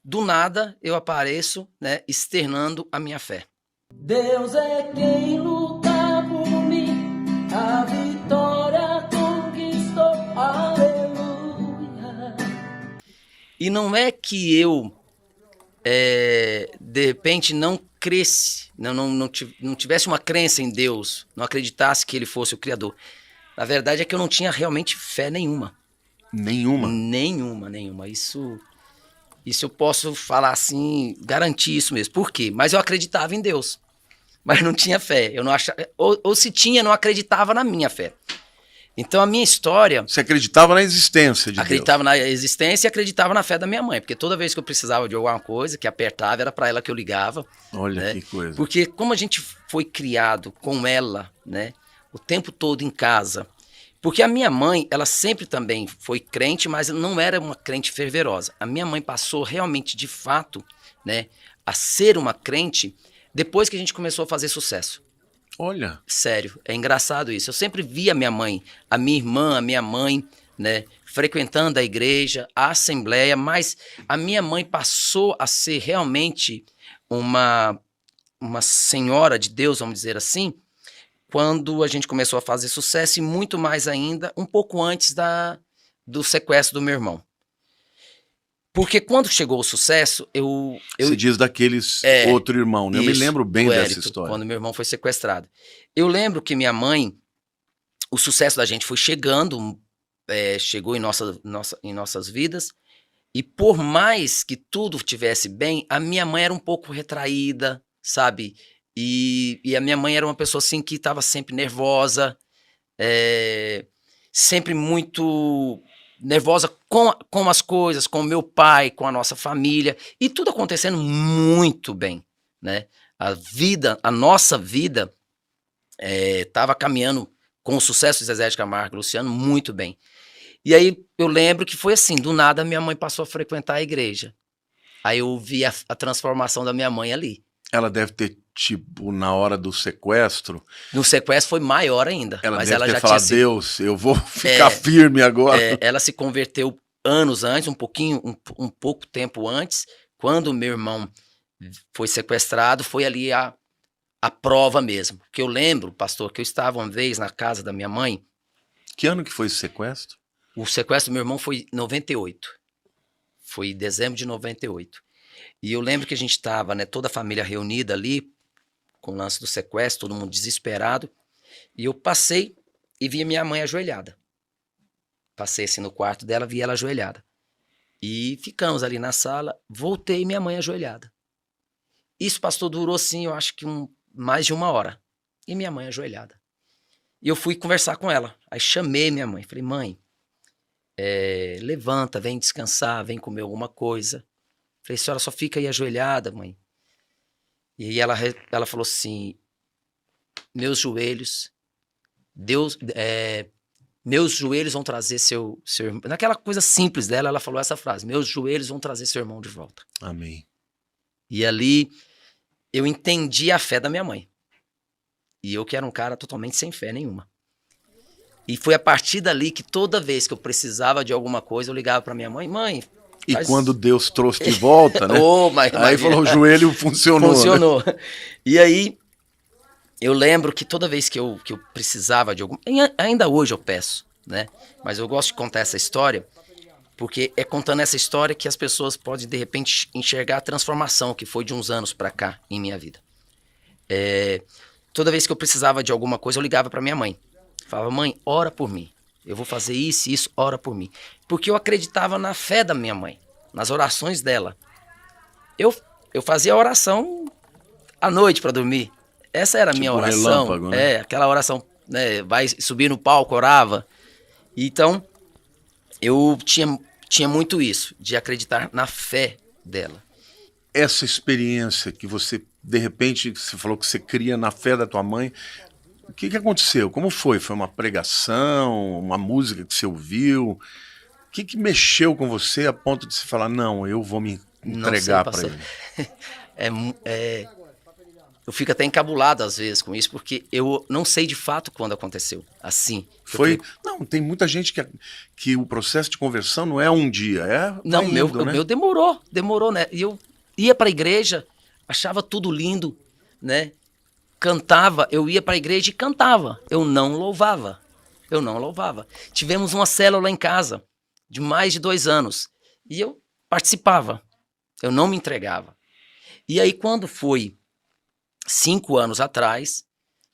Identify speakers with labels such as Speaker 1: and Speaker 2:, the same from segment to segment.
Speaker 1: do nada eu apareço, né, externando a minha fé.
Speaker 2: Deus é quem luta por mim, a vitória conquistou, aleluia.
Speaker 1: E não é que eu, de repente, não cresce, não tivesse uma crença em Deus, não acreditasse que ele fosse o Criador. Na verdade é que eu não tinha realmente fé nenhuma.
Speaker 3: Nenhuma?
Speaker 1: Nenhuma. Isso eu posso falar assim, garantir isso mesmo. Por quê? Mas eu acreditava em Deus, mas não tinha fé. Eu não achava, ou se tinha, não acreditava na minha fé. Então a minha história...
Speaker 3: Você acreditava na existência de
Speaker 1: Acreditava
Speaker 3: Deus?
Speaker 1: na existência e acreditava na fé da minha mãe, porque toda vez que eu precisava de alguma coisa, que apertava, era para ela que eu ligava.
Speaker 3: Olha,
Speaker 1: né?
Speaker 3: que coisa.
Speaker 1: Porque como a gente foi criado com ela, né, o tempo todo em casa, porque a minha mãe, ela sempre também foi crente, mas não era uma crente fervorosa. A minha mãe passou realmente, de fato, né, a ser uma crente depois que a gente começou a fazer sucesso.
Speaker 3: Olha.
Speaker 1: Sério, é engraçado isso. Eu sempre via minha mãe, a minha irmã, a minha mãe, né, frequentando a igreja, a assembleia, mas a minha mãe passou a ser realmente uma senhora de Deus, vamos dizer assim, quando a gente começou a fazer sucesso e muito mais ainda, um pouco antes do sequestro do meu irmão. Porque quando chegou o sucesso,
Speaker 3: Você diz daqueles outro irmão, né? Eu me lembro bem dessa história.
Speaker 1: Quando meu irmão foi sequestrado. Eu lembro que minha mãe, o sucesso da gente foi chegando, chegou em nossas vidas, e por mais que tudo estivesse bem, a minha mãe era um pouco retraída, sabe? E a minha mãe era uma pessoa assim que estava sempre nervosa, sempre muito nervosa com as coisas, com o meu pai, com a nossa família, e tudo acontecendo muito bem, né? A nossa vida estava caminhando com o sucesso de Zezé de Camargo e Luciano muito bem. E aí eu lembro que foi assim, do nada minha mãe passou a frequentar a igreja. Aí eu vi a transformação da minha mãe ali.
Speaker 3: Ela deve ter, tipo, na hora do sequestro...
Speaker 1: No sequestro foi maior ainda.
Speaker 3: Ela
Speaker 1: mas
Speaker 3: deve
Speaker 1: ela
Speaker 3: ter
Speaker 1: já
Speaker 3: falado,
Speaker 1: tinha
Speaker 3: Deus, eu vou ficar firme agora.
Speaker 1: Ela se converteu anos antes, um pouco tempo antes, quando o meu irmão foi sequestrado, foi ali a prova mesmo. Porque eu lembro, pastor, que eu estava uma vez na casa da minha mãe.
Speaker 3: Que ano que foi esse sequestro?
Speaker 1: O sequestro do meu irmão foi em 98. Foi em dezembro de 98. E eu lembro que a gente estava, né, toda a família reunida ali, com o lance do sequestro, todo mundo desesperado. E eu passei e vi a minha mãe ajoelhada. Passei assim no quarto dela, vi ela ajoelhada. E ficamos ali na sala, voltei e minha mãe ajoelhada. Isso, pastor, durou assim, eu acho que mais de 1 hora. E minha mãe ajoelhada. E eu fui conversar com ela. Aí chamei minha mãe, falei, mãe, levanta, vem descansar, vem comer alguma coisa. Falei, senhora só fica aí ajoelhada, mãe. E aí ela falou assim, meus joelhos, meus joelhos vão trazer seu irmão. Naquela coisa simples dela, ela falou essa frase, meus joelhos vão trazer seu irmão de volta.
Speaker 3: Amém.
Speaker 1: E ali eu entendi a fé da minha mãe. E eu que era um cara totalmente sem fé nenhuma. E foi a partir dali que toda vez que eu precisava de alguma coisa, eu ligava para minha mãe, mãe...
Speaker 3: E quando Deus trouxe de volta, né? Aí falou, o joelho funcionou.
Speaker 1: Funcionou.
Speaker 3: Né?
Speaker 1: E aí, eu lembro que toda vez que eu precisava de algum... Ainda hoje eu peço, né? Mas eu gosto de contar essa história, porque é contando essa história que as pessoas podem, de repente, enxergar a transformação que foi de uns anos para cá em minha vida. Toda vez que eu precisava de alguma coisa, eu ligava para minha mãe. Falava, mãe, ora por mim. Eu vou fazer isso, ora por mim. Porque eu acreditava na fé da minha mãe, nas orações dela. Eu fazia oração à noite para dormir. Essa era a minha oração.
Speaker 3: Relâmpago, né?
Speaker 1: Aquela oração, né, vai subir no palco, orava. Então, eu tinha muito isso, de acreditar na fé dela.
Speaker 3: Essa experiência que você, de repente, você falou que você cria na fé da tua mãe... O que aconteceu? Como foi? Foi uma pregação? Uma música que você ouviu? O que mexeu com você a ponto de você falar, não, eu vou me entregar para ele?
Speaker 1: eu fico até encabulado às vezes com isso, porque eu não sei de fato quando aconteceu. Assim.
Speaker 3: Foi. Não, tem muita gente que o processo de conversão não é um dia,
Speaker 1: Não,
Speaker 3: vai indo,
Speaker 1: o
Speaker 3: né?
Speaker 1: meu demorou, né? E eu ia pra igreja, achava tudo lindo, né? Cantava, eu ia pra igreja e cantava. Eu não louvava. Eu não louvava. Tivemos uma célula em casa de mais de 2 anos. E eu participava. Eu não me entregava. E aí, quando foi 5 anos atrás,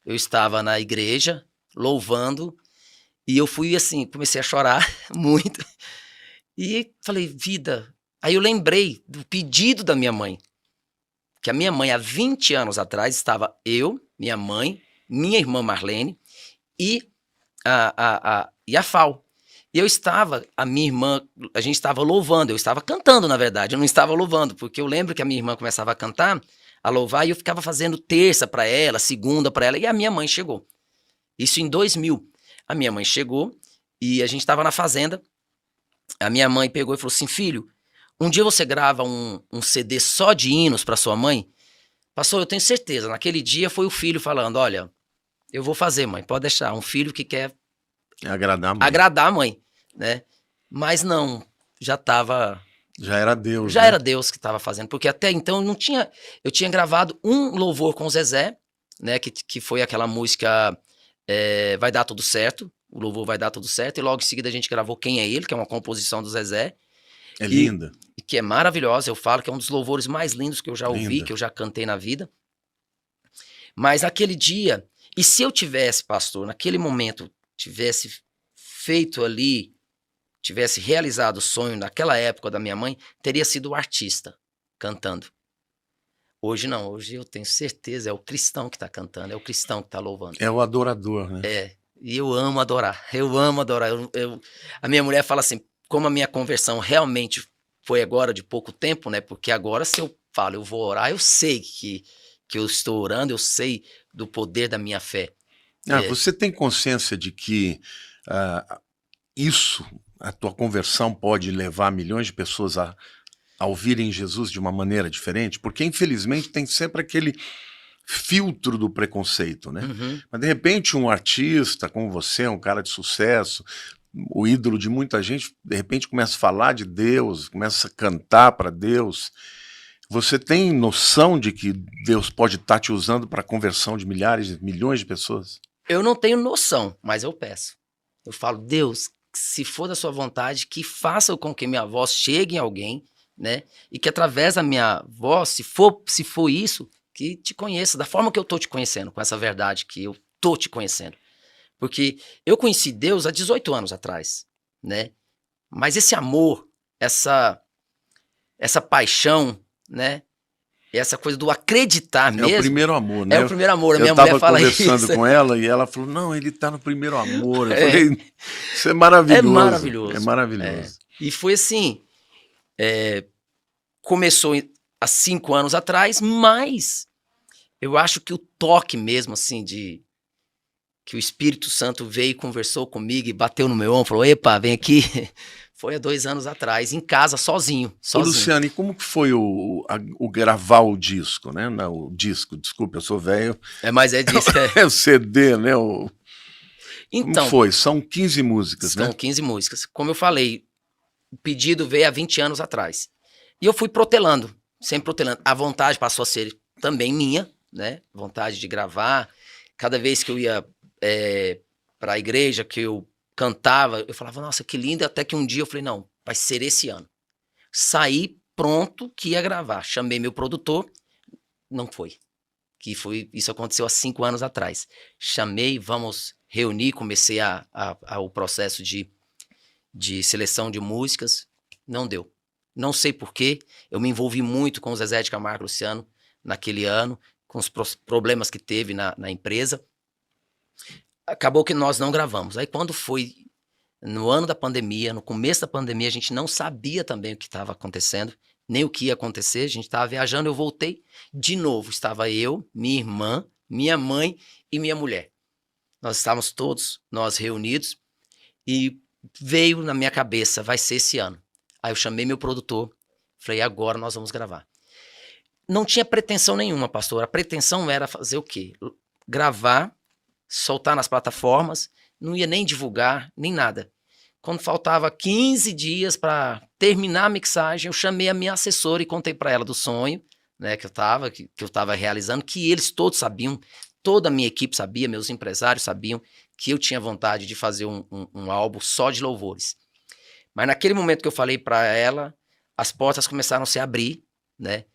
Speaker 1: eu estava na igreja, louvando, e eu fui assim, comecei a chorar muito. E falei, vida. Aí eu lembrei do pedido da minha mãe. Que a minha mãe, há 20 anos atrás, estava eu, minha mãe, minha irmã Marlene e a Fal. E eu estava, a minha irmã, a gente estava louvando, eu estava cantando, na verdade, eu não estava louvando, porque eu lembro que a minha irmã começava a cantar, a louvar, e eu ficava fazendo terça para ela, segunda para ela, e a minha mãe chegou. Isso em 2000. A minha mãe chegou e a gente estava na fazenda, a minha mãe pegou e falou assim, filho, um dia você grava um CD só de hinos para sua mãe? Pastor, eu tenho certeza, naquele dia foi o filho falando, olha, eu vou fazer, mãe, pode deixar, um filho que quer agradar a mãe, né? Mas não, já estava...
Speaker 3: Já era Deus,
Speaker 1: Já
Speaker 3: né?
Speaker 1: era Deus que estava fazendo, porque até então não tinha... Eu tinha gravado um louvor com o Zezé, né? Que foi aquela música Vai Dar Tudo Certo, o louvor Vai Dar Tudo Certo, e logo em seguida a gente gravou Quem é Ele, que é uma composição do Zezé.
Speaker 3: É linda.
Speaker 1: E que é maravilhosa, eu falo que é um dos louvores mais lindos que eu já ouvi,
Speaker 3: Linda.
Speaker 1: que eu já cantei na vida. Mas naquele dia, e se eu tivesse, pastor, naquele momento, tivesse feito ali, tivesse realizado o sonho naquela época da minha mãe, teria sido o artista cantando. Hoje não, hoje eu tenho certeza, é o cristão que está cantando, é o cristão que está louvando.
Speaker 3: É o adorador, né?
Speaker 1: E eu amo adorar, eu amo adorar. A minha mulher fala assim, como a minha conversão realmente foi agora de pouco tempo, né? Porque agora se eu falo, eu vou orar, eu sei que eu estou orando, eu sei do poder da minha fé.
Speaker 3: Você tem consciência de que a tua conversão pode levar milhões de pessoas a ouvirem Jesus de uma maneira diferente? Porque, infelizmente, tem sempre aquele filtro do preconceito, né?
Speaker 1: Uhum.
Speaker 3: Mas, de repente, um artista como você, um cara de sucesso, o ídolo de muita gente, de repente começa a falar de Deus, começa a cantar para Deus. Você tem noção de que Deus pode estar te usando para a conversão de milhares, milhões de pessoas?
Speaker 1: Eu não tenho noção, mas eu peço. Eu falo, Deus, se for da sua vontade, que faça com que minha voz chegue em alguém, né? E que através da minha voz, se for isso, que te conheça da forma que eu tô te conhecendo, com essa verdade que eu tô te conhecendo. Porque eu conheci Deus há 18 anos atrás, né? Mas esse amor, essa paixão, né? Essa coisa do acreditar mesmo.
Speaker 3: É o primeiro amor, né?
Speaker 1: É o primeiro amor. A minha mulher fala isso.
Speaker 3: Eu estava conversando com ela e ela falou, não, ele está no primeiro amor. Eu falei, isso é maravilhoso.
Speaker 1: É maravilhoso.
Speaker 3: É maravilhoso.
Speaker 1: E foi assim, começou há 5 anos atrás, mas eu acho que o toque mesmo, assim, que o Espírito Santo veio e conversou comigo e bateu no meu ombro, falou, epa, vem aqui, foi há 2 anos atrás, em casa, sozinho.
Speaker 3: Ô, Luciano, e como que foi o gravar o disco, né? Não, o disco, desculpa, eu sou velho.
Speaker 1: Mas é disco.
Speaker 3: É o CD, né?
Speaker 1: Então,
Speaker 3: como foi? São 15 músicas, né?
Speaker 1: São 15 músicas. Como eu falei, o pedido veio há 20 anos atrás. E eu fui protelando, sempre protelando. A vontade passou a ser também minha, né? Vontade de gravar. Cada vez que eu ia para a igreja, que eu cantava, eu falava, nossa, que lindo. Até que um dia eu falei, não, vai ser esse ano. Saí pronto que ia gravar. Chamei meu produtor, não foi. Isso aconteceu há 5 anos atrás. Chamei, vamos reunir, comecei o processo de seleção de músicas. Não deu. Não sei porquê. Eu me envolvi muito com o Zezé de Camargo e Luciano naquele ano, com os problemas que teve na empresa. Acabou que nós não gravamos. Aí quando foi no ano da pandemia, no começo da pandemia, a gente não sabia também o que estava acontecendo, nem o que ia acontecer. A gente estava viajando, eu voltei de novo. Estava eu, minha irmã, minha mãe e minha mulher. Nós estávamos todos, nós reunidos, e veio na minha cabeça, vai ser esse ano. Aí eu chamei meu produtor, falei, agora nós vamos gravar. não tinha pretensão nenhuma, pastor. A pretensão era fazer o quê? Gravar, soltar nas plataformas, não ia nem divulgar, nem nada. Quando faltava 15 dias para terminar a mixagem, eu chamei a minha assessora e contei para ela do sonho, né, que eu tava realizando, que eles todos sabiam, toda a minha equipe sabia, meus empresários sabiam que eu tinha vontade de fazer um álbum só de louvores. Mas naquele momento que eu falei para ela, as portas começaram a se abrir, né?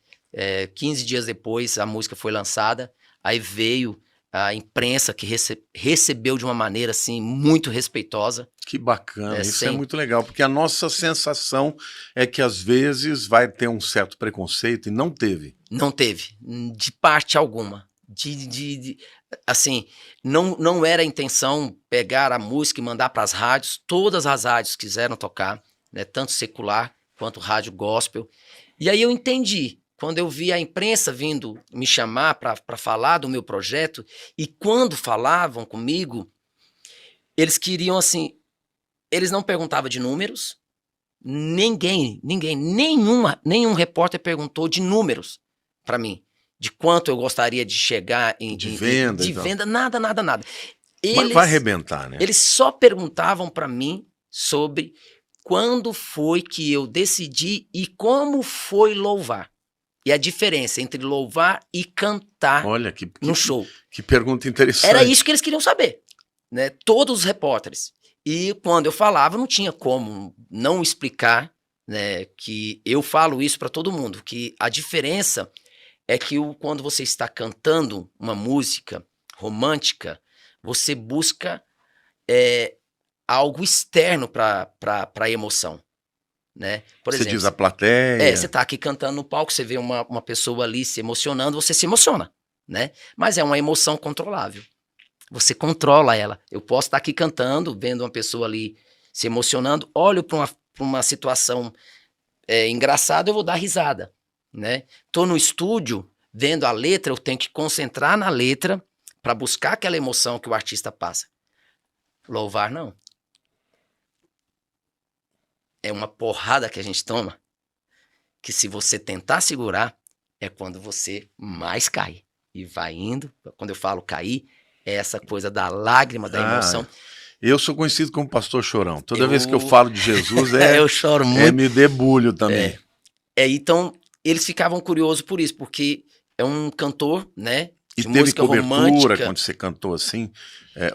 Speaker 1: 15 dias depois a música foi lançada, aí veio a imprensa que recebeu de uma maneira assim muito respeitosa.
Speaker 3: Que bacana, isso é
Speaker 1: sem...
Speaker 3: muito legal, porque a nossa sensação é que às vezes vai ter um certo preconceito e não teve.
Speaker 1: Não teve, de parte alguma. Assim, não era a intenção pegar a música e mandar para as rádios, todas as rádios quiseram tocar, né, tanto secular quanto rádio gospel. E aí eu entendi, quando eu vi a imprensa vindo me chamar para falar do meu projeto, e quando falavam comigo, eles queriam assim, eles não perguntavam de números, nenhum repórter perguntou de números para mim, de quanto eu gostaria de chegar
Speaker 3: de venda,
Speaker 1: de venda, nada.
Speaker 3: Mas vai arrebentar, né?
Speaker 1: Eles só perguntavam para mim sobre quando foi que eu decidi e como foi louvar. E a diferença entre louvar e cantar.
Speaker 3: Olha,
Speaker 1: no show.
Speaker 3: Que pergunta interessante.
Speaker 1: Era isso que eles queriam saber, né? Todos os repórteres. E quando eu falava, não tinha como não explicar, né, que eu falo isso para todo mundo, que a diferença é que quando você está cantando uma música romântica, você busca algo externo para a emoção, né? Por exemplo,
Speaker 3: você diz a plateia.
Speaker 1: Você está aqui cantando no palco, você vê uma pessoa ali se emocionando, você se emociona, né? Mas é uma emoção controlável. Você controla ela. Eu posso estar aqui cantando, vendo uma pessoa ali se emocionando, olho para uma situação engraçada, eu vou dar risada, né? Tô no estúdio, vendo a letra, eu tenho que concentrar na letra para buscar aquela emoção que o artista passa. Louvar, não. É uma porrada que a gente toma, que se você tentar segurar, é quando você mais cai. E vai indo, quando eu falo cair, é essa coisa da lágrima, da emoção.
Speaker 3: Eu sou conhecido como pastor chorão. Toda vez que eu falo de Jesus,
Speaker 1: eu choro muito.
Speaker 3: Me debulho também.
Speaker 1: Então, eles ficavam curiosos por isso, porque é um cantor, né?
Speaker 3: E
Speaker 1: de
Speaker 3: teve
Speaker 1: música
Speaker 3: cobertura
Speaker 1: romântica.
Speaker 3: quando você cantou assim?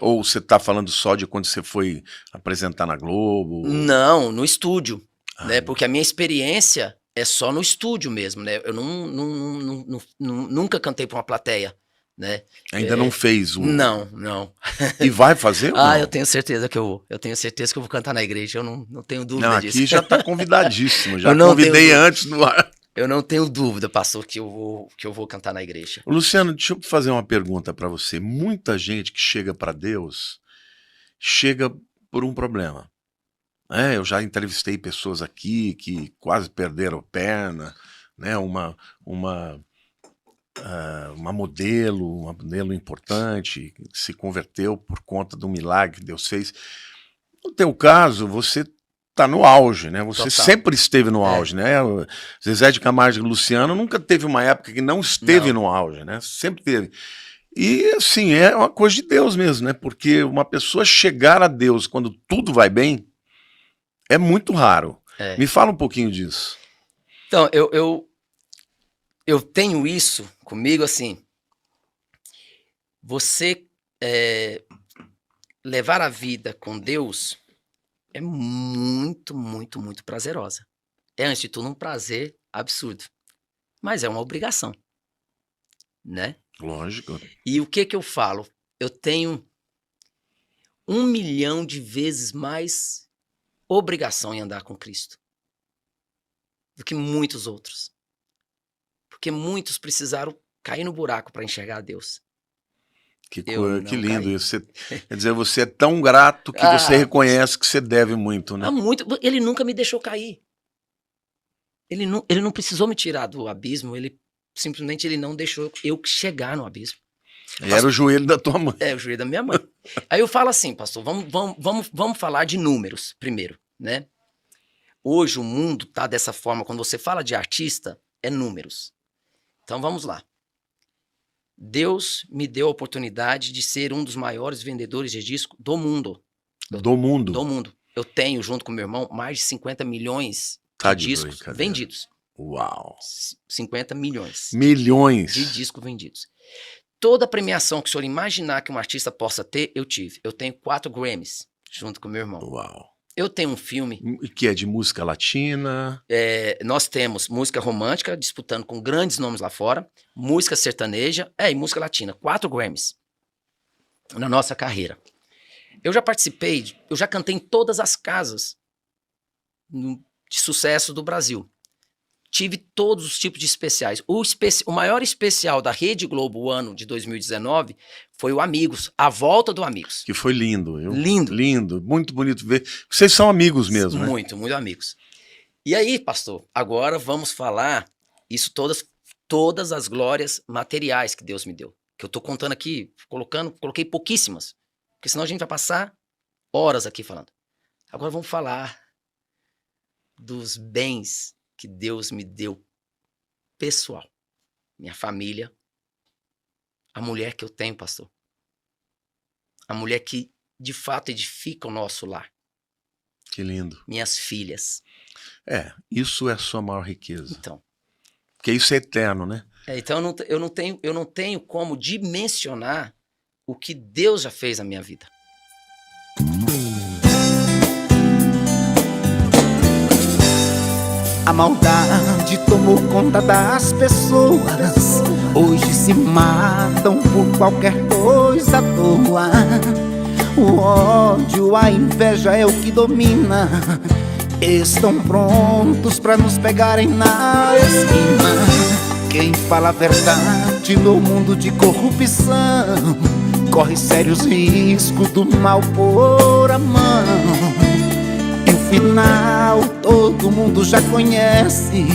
Speaker 3: Ou você está falando só de quando você foi apresentar na Globo?
Speaker 1: Não, no estúdio, né? Porque a minha experiência é só no estúdio mesmo, né? Eu nunca cantei para uma plateia, né?
Speaker 3: Ainda não fez um?
Speaker 1: Não.
Speaker 3: E vai fazer ou não?
Speaker 1: Eu tenho certeza que eu vou. Eu tenho certeza que eu vou cantar na igreja, eu não tenho dúvida
Speaker 3: Não,
Speaker 1: disso.
Speaker 3: aqui já está convidadíssimo, já
Speaker 1: Eu
Speaker 3: convidei antes no ar.
Speaker 1: Eu não tenho dúvida, pastor, que eu vou cantar na igreja.
Speaker 3: Luciano, deixa eu fazer uma pergunta para você. Muita gente que chega para Deus, chega por um problema. Eu já entrevistei pessoas aqui que quase perderam a perna, né? Uma modelo importante, que se converteu por conta do milagre que Deus fez. No teu caso, você está no auge, né? Você
Speaker 1: Total.
Speaker 3: sempre esteve no auge, né? O Zezé de Camargo e Luciano nunca teve uma época que não esteve no auge, né? Sempre teve. E, assim, é uma coisa de Deus mesmo, né? Porque uma pessoa chegar a Deus quando tudo vai bem é muito raro. Me fala um pouquinho disso.
Speaker 1: Então, eu tenho isso comigo, assim, você levar a vida com Deus é muito, muito, muito prazerosa. É, antes de tudo, um prazer absurdo. Mas é uma obrigação, né?
Speaker 3: Lógico.
Speaker 1: E o que eu falo? Eu tenho 1 milhão de vezes mais obrigação em andar com Cristo do que muitos outros. Porque muitos precisaram cair no buraco para enxergar Deus.
Speaker 3: Que lindo isso. Quer dizer, você é tão grato que você reconhece que você deve muito, né?
Speaker 1: Muito. Ele nunca me deixou cair. Ele não precisou me tirar do abismo, ele simplesmente não deixou eu chegar no abismo.
Speaker 3: Era o joelho da tua mãe.
Speaker 1: O joelho da minha mãe. Aí eu falo assim, pastor, vamos falar de números primeiro, né? Hoje o mundo tá dessa forma, quando você fala de artista, é números. Então vamos lá. Deus me deu a oportunidade de ser um dos maiores vendedores de disco do mundo.
Speaker 3: Do mundo.
Speaker 1: Do mundo. Eu tenho, junto com meu irmão, mais de 50 milhões
Speaker 3: Tá
Speaker 1: de
Speaker 3: de
Speaker 1: discos
Speaker 3: brincadeira.
Speaker 1: vendidos.
Speaker 3: Uau.
Speaker 1: 50 milhões
Speaker 3: Milhões.
Speaker 1: de discos vendidos. Toda premiação que o senhor imaginar que um artista possa ter, eu tive. Eu tenho 4 Grammys, junto com meu irmão.
Speaker 3: Uau.
Speaker 1: Eu tenho um filme,
Speaker 3: E que é de música latina.
Speaker 1: nós temos música romântica, disputando com grandes nomes lá fora, música sertaneja, e música latina. 4 Grammys na nossa carreira. Eu já participei, eu já cantei em todas as casas de sucesso do Brasil. Tive todos os tipos de especiais. O maior especial da Rede Globo, o ano de 2019, foi o Amigos, a volta do Amigos.
Speaker 3: Que foi lindo. Viu?
Speaker 1: Lindo.
Speaker 3: Lindo. Muito bonito ver. Vocês são amigos mesmo, né?
Speaker 1: Muito, muito amigos. E aí, pastor, agora vamos falar isso todas as glórias materiais que Deus me deu. Que eu tô contando aqui, coloquei pouquíssimas. Porque senão a gente vai passar horas aqui falando. Agora vamos falar dos bens que Deus me deu pessoal. Minha família. A mulher que eu tenho, pastor. A mulher que, de fato, edifica o nosso lar.
Speaker 3: Que lindo.
Speaker 1: Minhas filhas.
Speaker 3: Isso é a sua maior riqueza.
Speaker 1: Então.
Speaker 3: Porque isso é eterno, né?
Speaker 1: Então eu não tenho como dimensionar o que Deus já fez na minha vida.
Speaker 4: A maldade tomou conta das pessoas. Hoje se matam por qualquer coisa à toa. O ódio, a inveja é o que domina. Estão prontos pra nos pegarem na esquina. Quem fala a verdade no mundo de corrupção corre sérios riscos do mal por a mão. E o final todo mundo já conhece,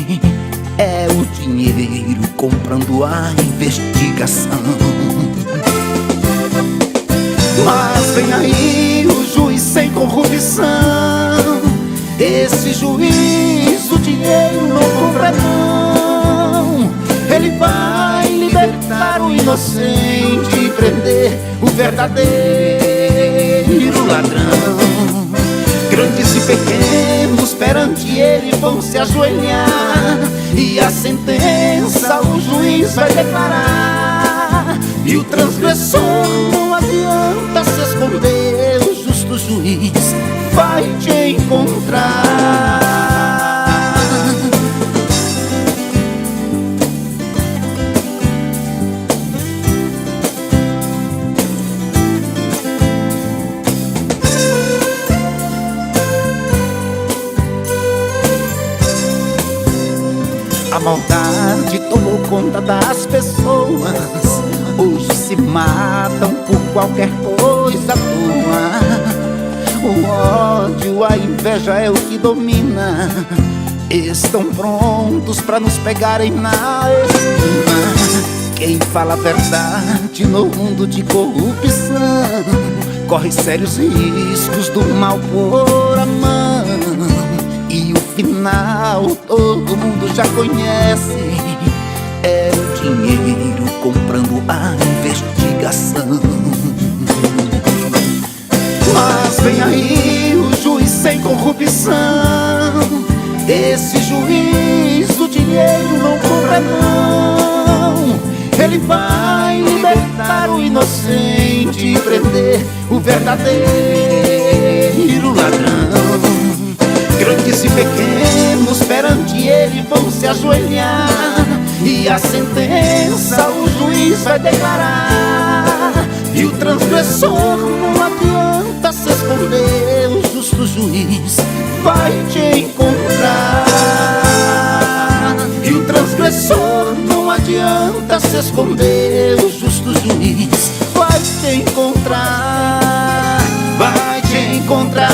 Speaker 4: é o dinheiro comprando a investigação. Mas vem aí o juiz sem corrupção. Esse juiz o dinheiro não compra não. Ele vai libertar o inocente e prender o verdadeiro ladrão. Grandes e pequenos perante ele vão se ajoelhar, e a sentença o juiz vai declarar. E o transgressor não adianta se esconder, o justo juiz vai te encontrar. A maldade tomou conta das pessoas. Hoje se matam por qualquer coisa à toa. O ódio, a inveja é o que domina. Estão prontos pra nos pegarem na esquina. Quem fala a verdade no mundo de corrupção corre sérios riscos do mal por a mão. E o final todo mundo já conhece, é o dinheiro comprando a investigação. Mas vem aí o juiz sem corrupção. Esse juiz o dinheiro não compra não. Ele vai libertar o inocente e prender o verdadeiro ladrão. Grandes e pequenos perante ele vão se ajoelhar, e a sentença o juiz vai declarar. E o transgressor não adianta se esconder, o justo juiz vai te encontrar. E o transgressor não adianta se esconder, o justo juiz vai te encontrar. Vai te encontrar.